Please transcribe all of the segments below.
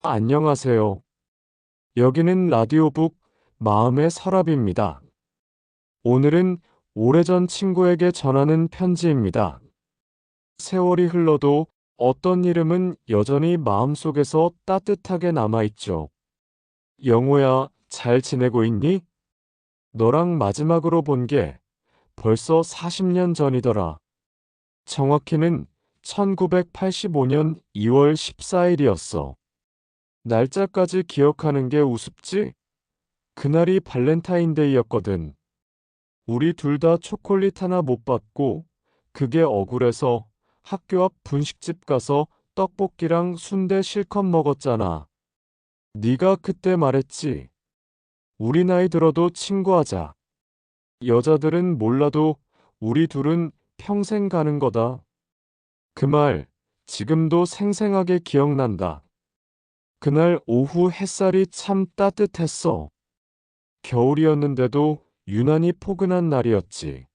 안녕하세요. 여기는 라디오북 마음의 서랍입니다. 오늘은 오래전 친구에게 전하는 편지입니다. 세월이 흘러도 어떤 이름은 여전히 마음속에서 따뜻하게 남아있죠. 영호야, 잘 지내고 있니? 너랑 마지막으로 본 게 벌써 40년 전이더라. 정확히는 1985년 2월 14일이었어. 날짜까지 기억하는 게 우습지? 그날이 발렌타인데이였거든. 우리 둘 다 초콜릿 하나 못 받고 그게 억울해서 학교 앞 분식집 가서 떡볶이랑 순대 실컷 먹었잖아. 네가 그때 말했지. 우리 나이 들어도 친구하자. 여자들은 몰라도 우리 둘은 평생 가는 거다. 그 말 지금도 생생하게 기억난다. 그날 오후 햇살이 참 따뜻했어. 겨울이었는데도 유난히 포근한 날이었지.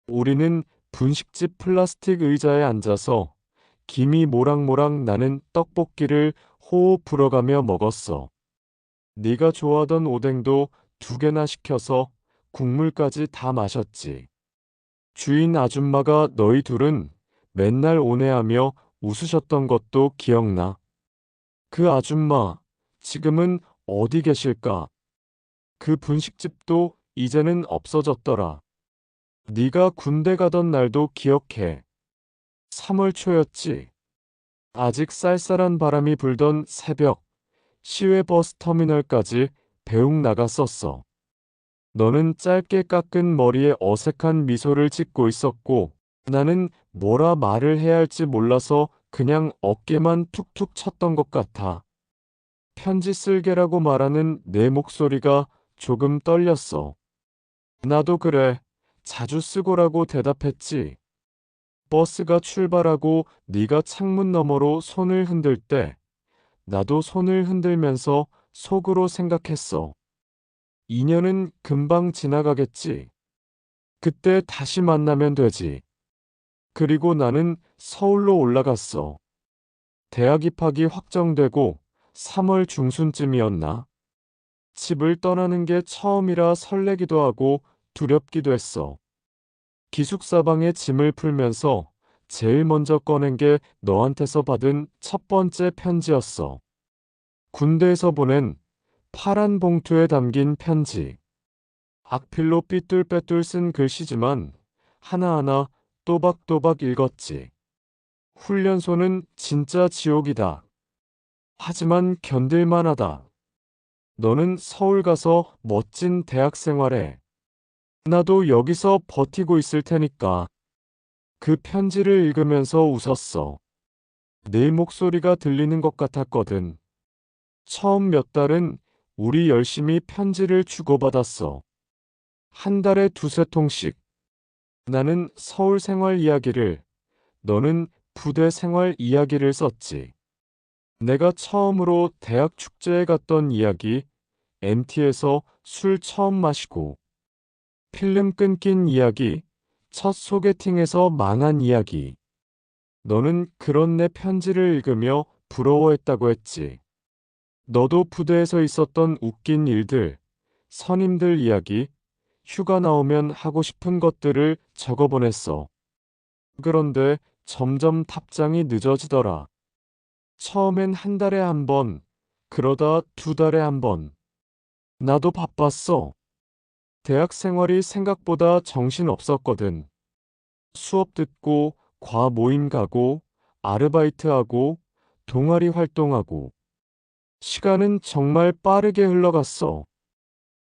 우리는 분식집 플라스틱 의자에 앉아서 김이 모락모락 나는 떡볶이를 호호 불어가며 먹었어. 네가 좋아하던 오뎅도 2개나 시켜서 국물까지 다 마셨지. 주인 아줌마가 너희 둘은 맨날 오네하며 웃으셨던 것도 기억나. 그 아줌마, 지금은 어디 계실까? 그 분식집도 이제는 없어졌더라. 네가 군대 가던 날도 기억해. 3월 초였지. 아직 쌀쌀한 바람이 불던 새벽, 시외버스 터미널까지 배웅 나갔었어. 너는 짧게 깎은 머리에 어색한 미소를 짓고 있었고, 나는 뭐라 말을 해야 할지 몰라서 그냥 어깨만 툭툭 쳤던 것 같아. 편지 쓸게라고 말하는 내 목소리가 조금 떨렸어. 나도 그래. 자주 쓰고라고 대답했지. 버스가 출발하고 네가 창문 너머로 손을 흔들 때 나도 손을 흔들면서 속으로 생각했어. 2년은 금방 지나가겠지. 그때 다시 만나면 되지. 그리고 나는 서울로 올라갔어. 대학 입학이 확정되고 3월 중순쯤이었나? 집을 떠나는 게 처음이라 설레기도 하고 두렵기도 했어. 기숙사방에 짐을 풀면서 제일 먼저 꺼낸 게 너한테서 받은 첫 번째 편지였어. 군대에서 보낸 파란 봉투에 담긴 편지. 악필로 삐뚤빼뚤 쓴 글씨지만 하나하나 또박또박 읽었지. 훈련소는 진짜 지옥이다. 하지만 견딜만하다. 너는 서울 가서 멋진 대학 생활해. 나도 여기서 버티고 있을 테니까. 그 편지를 읽으면서 웃었어. 내 목소리가 들리는 것 같았거든. 처음 몇 달은 우리 열심히 편지를 주고받았어. 한 달에 2~3통씩. 나는 서울 생활 이야기를, 너는 부대 생활 이야기를 썼지. 내가 처음으로 대학 축제에 갔던 이야기, MT에서 술 처음 마시고, 필름 끊긴 이야기, 첫 소개팅에서 망한 이야기. 너는 그런 내 편지를 읽으며 부러워했다고 했지. 너도 부대에서 있었던 웃긴 일들, 선임들 이야기, 휴가 나오면 하고 싶은 것들을 적어보냈어. 그런데 점점 답장이 늦어지더라. 처음엔 한 달에 한 번, 그러다 2달에 한 번. 나도 바빴어. 대학 생활이 생각보다 정신 없었거든. 수업 듣고, 과 모임 가고, 아르바이트하고, 동아리 활동하고. 시간은 정말 빠르게 흘러갔어.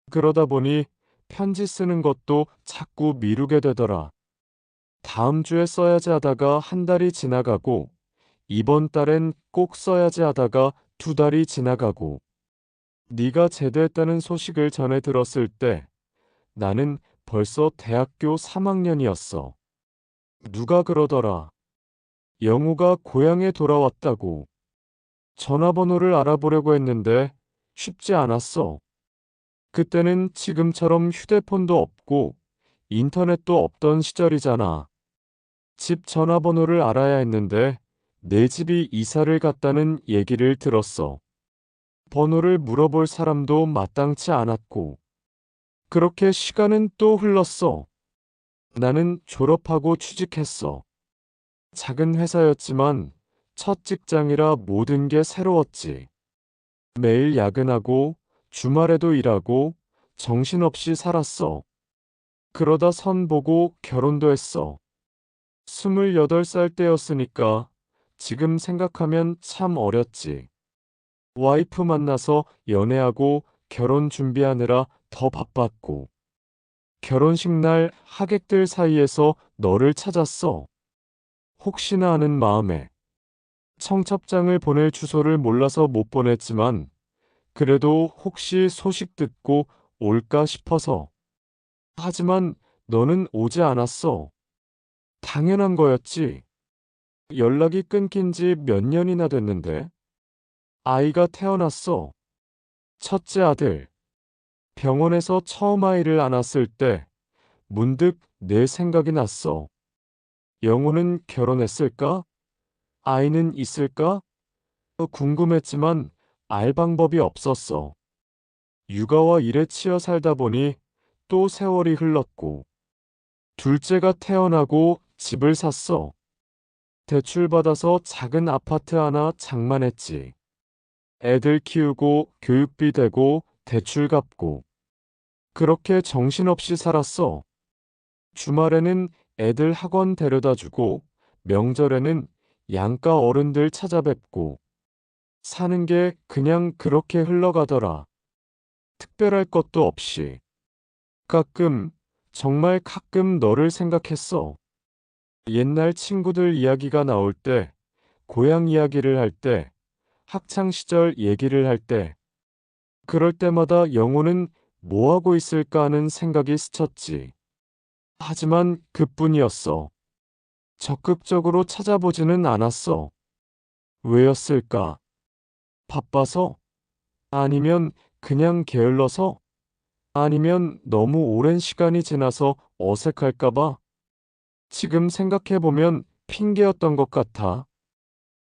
그러다 보니 편지 쓰는 것도 자꾸 미루게 되더라. 다음 주에 써야지 하다가 한 달이 지나가고, 이번 달엔 꼭 써야지 하다가 2달이 지나가고, 네가 제대했다는 소식을 전해 들었을 때 나는 벌써 대학교 3학년이었어. 누가 그러더라. 영우가 고향에 돌아왔다고. 전화번호를 알아보려고 했는데 쉽지 않았어. 그때는 지금처럼 휴대폰도 없고 인터넷도 없던 시절이잖아. 집 전화번호를 알아야 했는데 내 집이 이사를 갔다는 얘기를 들었어. 번호를 물어볼 사람도 마땅치 않았고, 그렇게 시간은 또 흘렀어. 나는 졸업하고 취직했어. 작은 회사였지만 첫 직장이라 모든 게 새로웠지. 매일 야근하고 주말에도 일하고 정신없이 살았어. 그러다 선 보고 결혼도 했어. 28살 때였으니까 지금 생각하면 참 어렸지. 와이프 만나서 연애하고 결혼 준비하느라 더 바빴고, 결혼식 날 하객들 사이에서 너를 찾았어. 혹시나 하는 마음에. 청첩장을 보낼 주소를 몰라서 못 보냈지만, 그래도 혹시 소식 듣고 올까 싶어서. 하지만 너는 오지 않았어. 당연한 거였지. 연락이 끊긴 지 몇 년이나 됐는데. 아이가 태어났어. 첫째 아들. 병원에서 처음 아이를 안았을 때 문득 내 생각이 났어. 영호는 결혼했을까? 아이는 있을까? 궁금했지만 알 방법이 없었어. 육아와 일에 치여 살다 보니 또 세월이 흘렀고, 둘째가 태어나고 집을 샀어. 대출받아서 작은 아파트 하나 장만했지. 애들 키우고 교육비 대고 대출 갚고, 그렇게 정신없이 살았어. 주말에는 애들 학원 데려다 주고, 명절에는 양가 어른들 찾아뵙고, 사는 게 그냥 그렇게 흘러가더라. 특별할 것도 없이. 가끔, 정말 가끔 너를 생각했어. 옛날 친구들 이야기가 나올 때, 고향 이야기를 할 때, 학창 시절 얘기를 할 때, 그럴 때마다 영호는 뭐 하고 있을까 하는 생각이 스쳤지. 하지만 그뿐이었어. 적극적으로 찾아보지는 않았어. 왜였을까? 바빠서? 아니면 그냥 게을러서? 아니면 너무 오랜 시간이 지나서 어색할까봐? 지금 생각해보면 핑계였던 것 같아.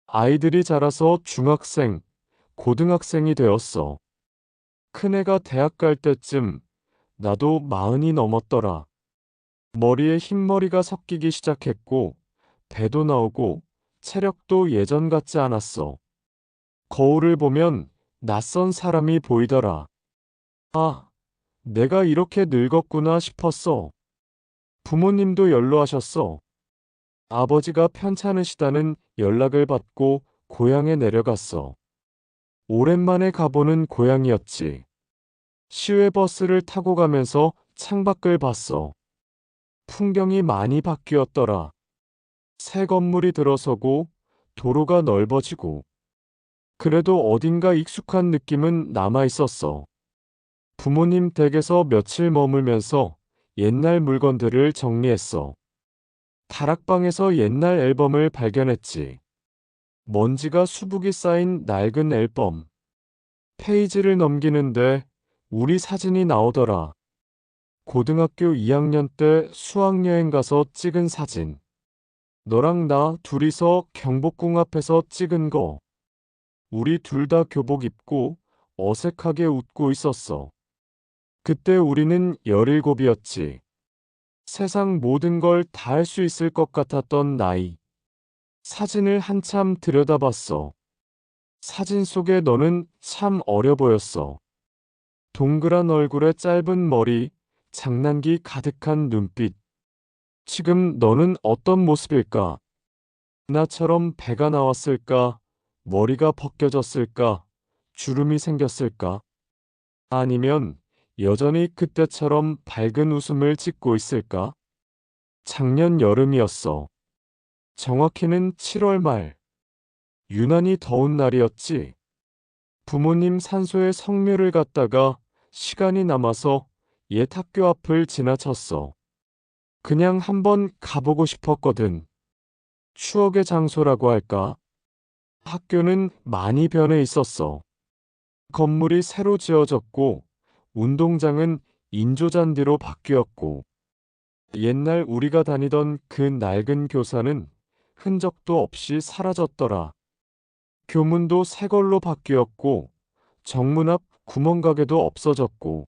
아이들이 자라서 중학생, 고등학생이 되었어. 큰애가 대학 갈 때쯤 나도 40이 넘었더라. 머리에 흰머리가 섞이기 시작했고, 배도 나오고, 체력도 예전 같지 않았어. 거울을 보면 낯선 사람이 보이더라. 아, 내가 이렇게 늙었구나 싶었어. 부모님도 연로하셨어. 아버지가 편찮으시다는 연락을 받고 고향에 내려갔어. 오랜만에 가보는 고향이었지. 시외버스를 타고 가면서 창밖을 봤어. 풍경이 많이 바뀌었더라. 새 건물이 들어서고 도로가 넓어지고, 그래도 어딘가 익숙한 느낌은 남아 있었어. 부모님 댁에서 며칠 머물면서 옛날 물건들을 정리했어. 다락방에서 옛날 앨범을 발견했지. 먼지가 수북이 쌓인 낡은 앨범. 페이지를 넘기는데 우리 사진이 나오더라. 고등학교 2학년 때 수학여행 가서 찍은 사진. 너랑 나 둘이서 경복궁 앞에서 찍은 거. 우리 둘 다 교복 입고 어색하게 웃고 있었어. 그때 우리는 17이었지. 세상 모든 걸 다 할 수 있을 것 같았던 나이. 사진을 한참 들여다봤어. 사진 속에 너는 참 어려 보였어. 동그란 얼굴에 짧은 머리, 장난기 가득한 눈빛. 지금 너는 어떤 모습일까? 나처럼 배가 나왔을까? 머리가 벗겨졌을까? 주름이 생겼을까? 아니면 여전히 그때처럼 밝은 웃음을 짓고 있을까? 작년 여름이었어. 정확히는 7월 말. 유난히 더운 날이었지. 부모님 산소에 성묘를 갔다가 시간이 남아서 옛 학교 앞을 지나쳤어. 그냥 한번 가보고 싶었거든. 추억의 장소라고 할까? 학교는 많이 변해 있었어. 건물이 새로 지어졌고, 운동장은 인조잔디로 바뀌었고, 옛날 우리가 다니던 그 낡은 교사는 흔적도 없이 사라졌더라. 교문도 새 걸로 바뀌었고, 정문 앞 구멍가게도 없어졌고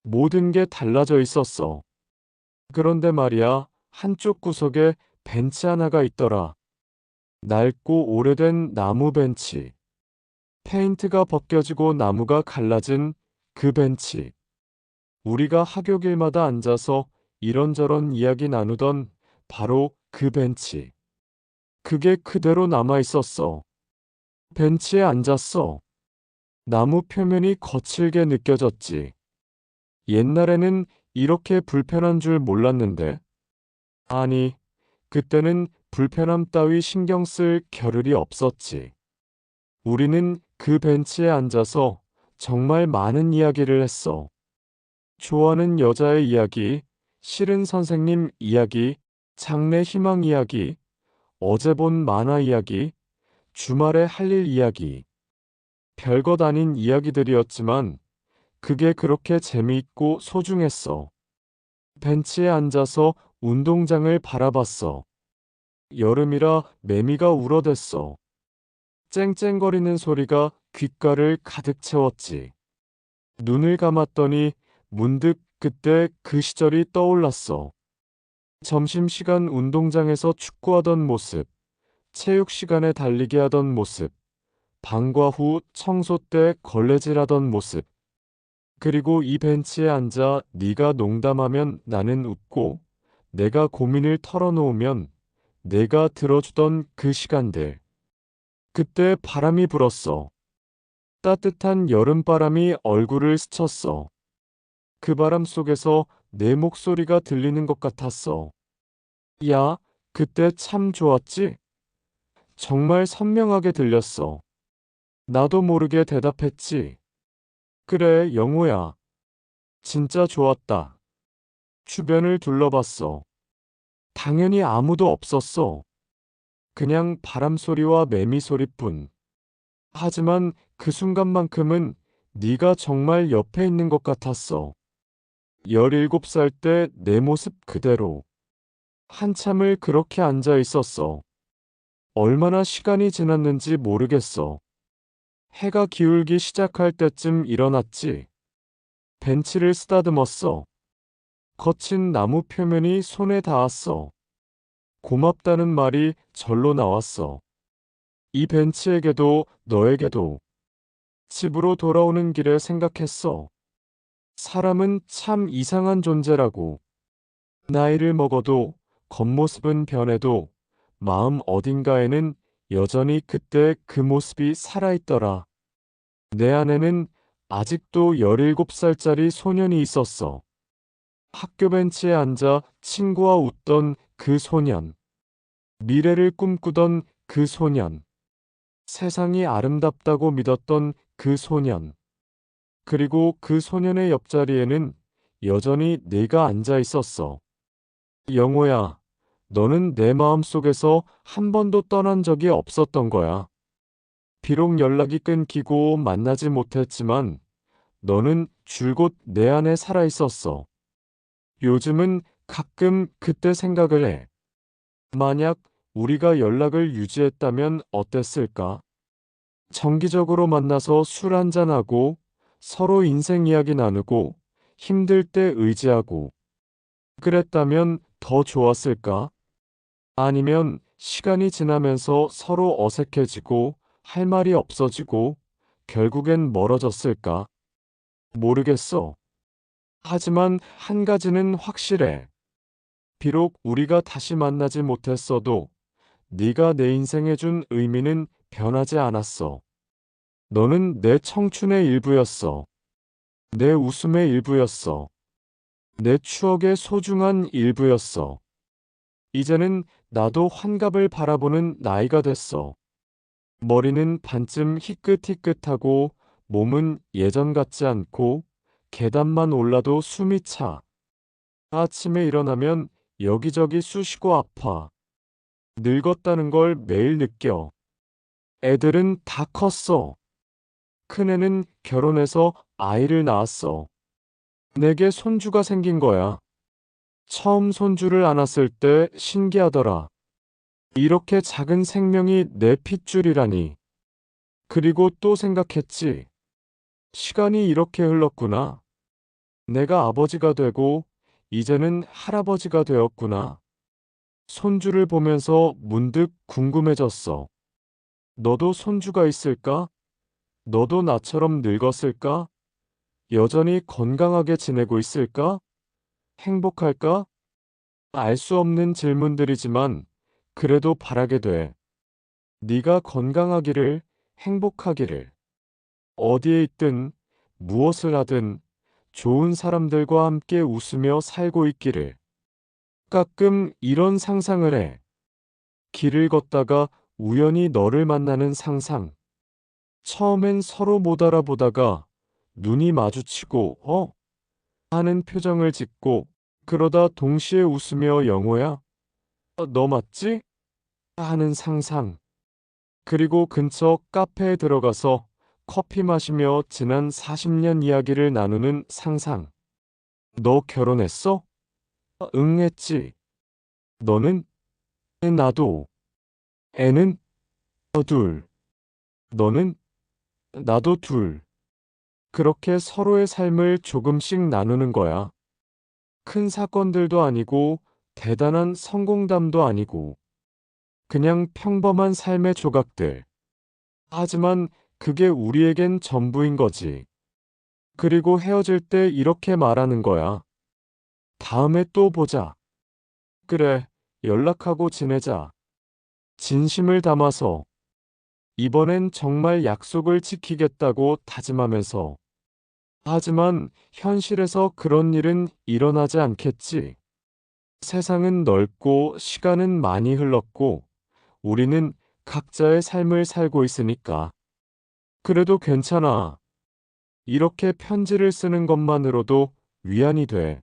모든 게 달라져 있었어. 그런데 말이야, 한쪽 구석에 벤치 하나가 있더라. 낡고 오래된 나무 벤치. 페인트가 벗겨지고 나무가 갈라진 그 벤치. 우리가 하교길마다 앉아서 이런저런 이야기 나누던 바로 그 벤치. 그게 그대로 남아 있었어. 벤치에 앉았어. 나무 표면이 거칠게 느껴졌지. 옛날에는 이렇게 불편한 줄 몰랐는데. 아니, 그때는 불편함 따위 신경 쓸 겨를이 없었지. 우리는 그 벤치에 앉아서 정말 많은 이야기를 했어. 좋아하는 여자의 이야기, 싫은 선생님 이야기, 장래 희망 이야기, 어제 본 만화 이야기, 주말에 할 일 이야기. 별것 아닌 이야기들이었지만 그게 그렇게 재미있고 소중했어. 벤치에 앉아서 운동장을 바라봤어. 여름이라 매미가 울어댔어. 쨍쨍거리는 소리가 귓가를 가득 채웠지. 눈을 감았더니 문득 그때 그 시절이 떠올랐어. 점심시간 운동장에서 축구하던 모습, 체육 시간에 달리기 하던 모습, 방과 후 청소 때 걸레질하던 모습. 그리고 이 벤치에 앉아 네가 농담하면 나는 웃고 내가 고민을 털어놓으면 내가 들어주던 그 시간들. 그때 바람이 불었어. 따뜻한 여름바람이 얼굴을 스쳤어. 그 바람 속에서 내 목소리가 들리는 것 같았어. 야, 그때 참 좋았지? 정말 선명하게 들렸어. 나도 모르게 대답했지. 그래, 영호야. 진짜 좋았다. 주변을 둘러봤어. 당연히 아무도 없었어. 그냥 바람 소리와 매미 소리뿐. 하지만 그 순간만큼은 네가 정말 옆에 있는 것 같았어. 17살 때 내 모습 그대로. 한참을 그렇게 앉아 있었어. 얼마나 시간이 지났는지 모르겠어. 해가 기울기 시작할 때쯤 일어났지. 벤치를 쓰다듬었어. 거친 나무 표면이 손에 닿았어. 고맙다는 말이 절로 나왔어. 이 벤치에게도 너에게도. 집으로 돌아오는 길에 생각했어. 사람은 참 이상한 존재라고. 나이를 먹어도 겉모습은 변해도 마음 어딘가에는 여전히 그때 그 모습이 살아있더라. 내 안에는 아직도 17살짜리 소년이 있었어. 학교 벤치에 앉아 친구와 웃던 그 소년. 미래를 꿈꾸던 그 소년. 세상이 아름답다고 믿었던 그 소년. 그리고 그 소년의 옆자리에는 여전히 내가 앉아 있었어. 영호야, 너는 내 마음속에서 한 번도 떠난 적이 없었던 거야. 비록 연락이 끊기고 만나지 못했지만 너는 줄곧 내 안에 살아 있었어. 요즘은 가끔 그때 생각을 해. 만약 우리가 연락을 유지했다면 어땠을까? 정기적으로 만나서 술 한잔하고 서로 인생 이야기 나누고 힘들 때 의지하고 그랬다면 더 좋았을까? 아니면 시간이 지나면서 서로 어색해지고 할 말이 없어지고 결국엔 멀어졌을까? 모르겠어. 하지만 한 가지는 확실해. 비록 우리가 다시 만나지 못했어도 네가 내 인생에 준 의미는 변하지 않았어. 너는 내 청춘의 일부였어. 내 웃음의 일부였어. 내 추억의 소중한 일부였어. 이제는 나도 환갑을 바라보는 나이가 됐어. 머리는 반쯤 희끗희끗하고 몸은 예전 같지 않고 계단만 올라도 숨이 차. 아침에 일어나면 여기저기 쑤시고 아파. 늙었다는 걸 매일 느껴. 애들은 다 컸어. 큰애는 결혼해서 아이를 낳았어. 내게 손주가 생긴 거야. 처음 손주를 안았을 때 신기하더라. 이렇게 작은 생명이 내 핏줄이라니. 그리고 또 생각했지. 시간이 이렇게 흘렀구나. 내가 아버지가 되고 이제는 할아버지가 되었구나. 손주를 보면서 문득 궁금해졌어. 너도 손주가 있을까? 너도 나처럼 늙었을까? 여전히 건강하게 지내고 있을까? 행복할까? 알 수 없는 질문들이지만 그래도 바라게 돼. 네가 건강하기를, 행복하기를, 어디에 있든, 무엇을 하든 좋은 사람들과 함께 웃으며 살고 있기를. 가끔 이런 상상을 해. 길을 걷다가 우연히 너를 만나는 상상. 처음엔 서로 못 알아보다가 눈이 마주치고 하는 표정을 짓고 그러다 동시에 웃으며 영호야, 너 맞지? 하는 상상. 그리고 근처 카페에 들어가서 커피 마시며 지난 40년 이야기를 나누는 상상. 너 결혼했어? 응 했지. 너는? 나도. 애는? 둘. 너는? 나도 둘. 그렇게 서로의 삶을 조금씩 나누는 거야. 큰 사건들도 아니고 대단한 성공담도 아니고 그냥 평범한 삶의 조각들. 하지만 그게 우리에겐 전부인 거지. 그리고 헤어질 때 이렇게 말하는 거야. 다음에 또 보자. 그래, 연락하고 지내자. 진심을 담아서. 이번엔 정말 약속을 지키겠다고 다짐하면서. 하지만 현실에서 그런 일은 일어나지 않겠지. 세상은 넓고 시간은 많이 흘렀고 우리는 각자의 삶을 살고 있으니까. 그래도 괜찮아. 이렇게 편지를 쓰는 것만으로도 위안이 돼.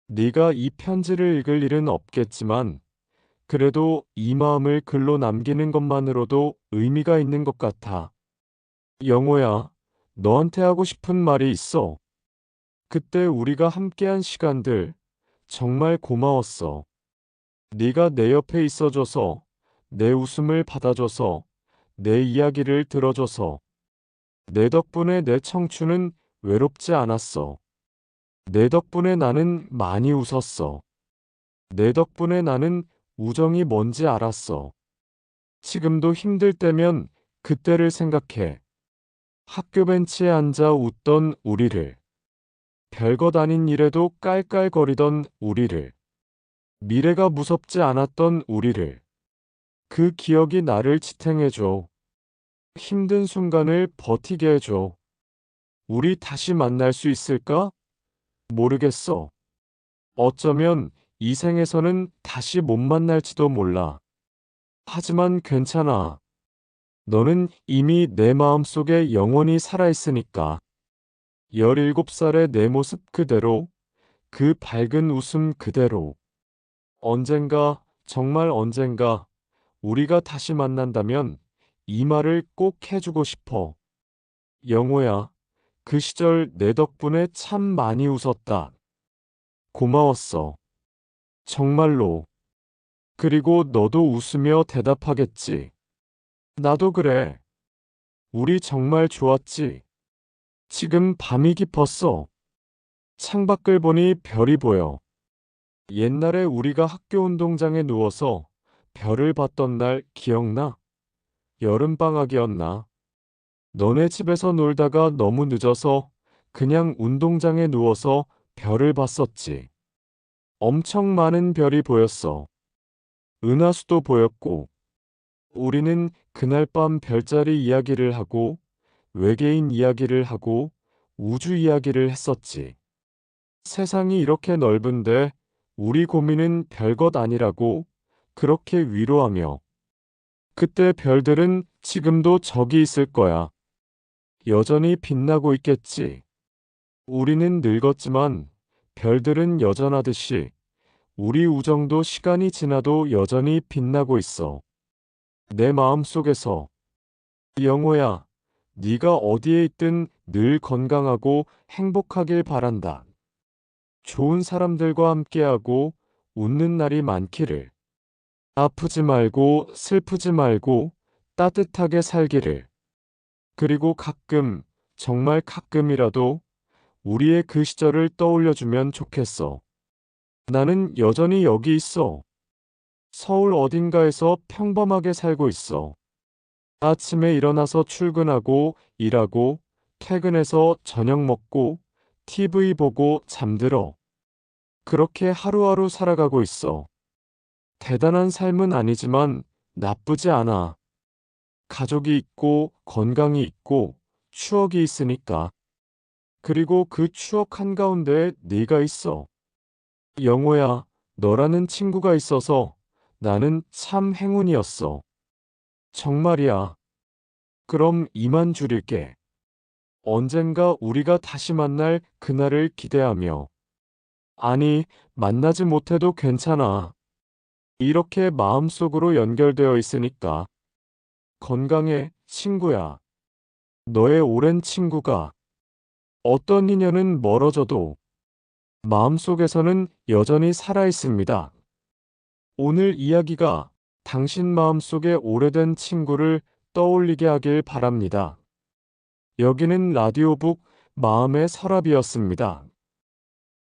네가 이 편지를 읽을 일은 없겠지만 그래도 이 마음을 글로 남기는 것만으로도 의미가 있는 것 같아. 영호야, 너한테 하고 싶은 말이 있어. 그때 우리가 함께한 시간들 정말 고마웠어. 네가 내 옆에 있어줘서, 내 웃음을 받아줘서, 내 이야기를 들어줘서, 내 덕분에 내 청춘은 외롭지 않았어. 내 덕분에 나는 많이 웃었어. 내 덕분에 나는 우정이 뭔지 알았어. 지금도 힘들 때면 그때를 생각해. 학교 벤치에 앉아 웃던 우리를, 별것 아닌 일에도 깔깔거리던 우리를, 미래가 무섭지 않았던 우리를, 그 기억이 나를 지탱해줘. 힘든 순간을 버티게 해줘. 우리 다시 만날 수 있을까? 모르겠어. 어쩌면 이 생에서는 다시 못 만날지도 몰라. 하지만 괜찮아. 너는 이미 내 마음속에 영원히 살아있으니까. 17살의 내 모습 그대로, 그 밝은 웃음 그대로. 언젠가, 정말 언젠가, 우리가 다시 만난다면 이 말을 꼭 해주고 싶어. 영호야, 그 시절 내 덕분에 참 많이 웃었다. 고마웠어. 정말로. 그리고 너도 웃으며 대답하겠지. 나도 그래. 우리 정말 좋았지. 지금 밤이 깊었어. 창밖을 보니 별이 보여. 옛날에 우리가 학교 운동장에 누워서 별을 봤던 날 기억나? 여름방학이었나? 너네 집에서 놀다가 너무 늦어서 그냥 운동장에 누워서 별을 봤었지. 엄청 많은 별이 보였어. 은하수도 보였고, 우리는 그날 밤 별자리 이야기를 하고, 외계인 이야기를 하고, 우주 이야기를 했었지. 세상이 이렇게 넓은데 우리 고민은 별것 아니라고 그렇게 위로하며. 그때 별들은 지금도 저기 있을 거야. 여전히 빛나고 있겠지. 우리는 늙었지만 별들은 여전하듯이 우리 우정도 시간이 지나도 여전히 빛나고 있어. 내 마음속에서. 영호야, 네가 어디에 있든 늘 건강하고 행복하길 바란다. 좋은 사람들과 함께하고 웃는 날이 많기를. 아프지 말고 슬프지 말고 따뜻하게 살기를. 그리고 가끔 정말 가끔이라도 우리의 그 시절을 떠올려주면 좋겠어. 나는 여전히 여기 있어. 서울 어딘가에서 평범하게 살고 있어. 아침에 일어나서 출근하고 일하고 퇴근해서 저녁 먹고 TV 보고 잠들어. 그렇게 하루하루 살아가고 있어. 대단한 삶은 아니지만 나쁘지 않아. 가족이 있고 건강이 있고 추억이 있으니까. 그리고 그 추억 한가운데 네가 있어. 영호야, 너라는 친구가 있어서 나는 참 행운이었어. 정말이야. 그럼 이만 줄일게. 언젠가 우리가 다시 만날 그날을 기대하며. 아니, 만나지 못해도 괜찮아. 이렇게 마음속으로 연결되어 있으니까. 건강해, 친구야. 너의 오랜 친구가. 어떤 인연은 멀어져도 마음속에서는 여전히 살아 있습니다. 오늘 이야기가 당신 마음속의 오래된 친구를 떠올리게 하길 바랍니다. 여기는 라디오북 마음의 서랍이었습니다.